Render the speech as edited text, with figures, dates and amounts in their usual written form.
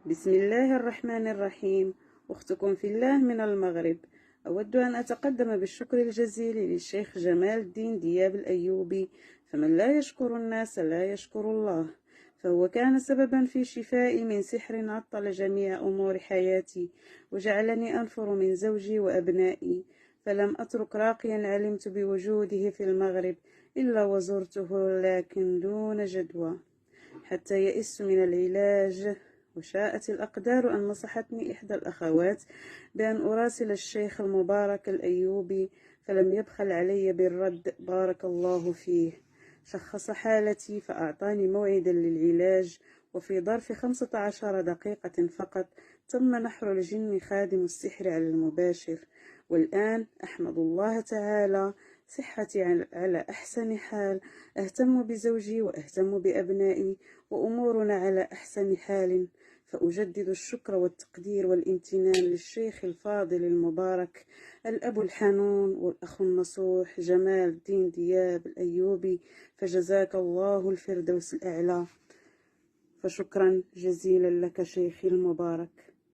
بسم الله الرحمن الرحيم. أختكم في الله من المغرب. أود أن أتقدم بالشكر الجزيل للشيخ جمال الدين دياب الأيوبي، فمن لا يشكر الناس لا يشكر الله، فهو كان سببا في شفائي من سحر عطل جميع أمور حياتي وجعلني أنفر من زوجي وأبنائي، فلم أترك راقيا علمت بوجوده في المغرب إلا وزرته، لكن دون جدوى، حتى يئست من العلاج. وشاءت الأقدار أن نصحتني إحدى الأخوات بأن أراسل الشيخ المبارك الأيوبي، فلم يبخل علي بالرد، بارك الله فيه. شخص حالتي فأعطاني موعدا للعلاج، وفي ظرف 15 دقيقة فقط تم نحر الجن خادم السحر على المباشر. والآن أحمد الله تعالى، صحتي على أحسن حال، أهتم بزوجي وأهتم بأبنائي، وأمورنا على أحسن حال. فأجدد الشكر والتقدير والامتنان للشيخ الفاضل المبارك، الأب الحنون والأخ النصوح جمال الدين دياب الأيوبي، فجزاك الله الفردوس الأعلى. فشكرا جزيلا لك شيخي المبارك.